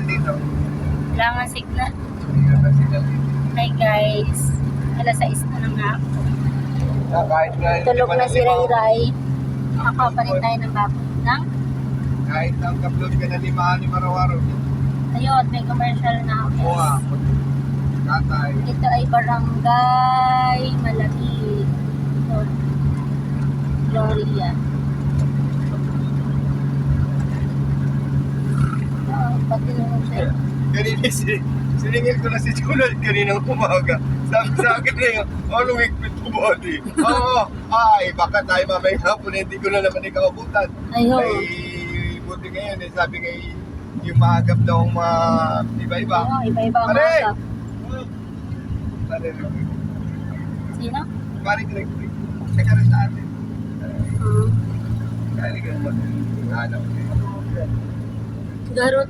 signal dito. Kailangan signal. Hindi na signal dito. Hi guys. Alas 6 na nga ako. Kahit na Tulog na si limaw, Ray. Nakapalit tayo ng bakit ng. kahit ang upload ka na 5 araw-araw. Ayun, may commercial na ako. Buha. Katay. Ito ay Barangay Malaki. Ito. Gloria. Pati naman siya. Kanina siningil ko na si Junald kaninang umaga. Sabi sa akin na yun, ano higpit ko body? Oo, ay baka tayo mamaya hapon, hindi ko na naman ikawabutan. Ayun. Ay, buti ngayon eh, sabi kay yung maagap daw iba-iba. Ayun, iba-iba ang Pare! mga. Pare, Sino? pare Greg, teka rin sa atin. Hmm. Kaya ka naman, hanap. Garot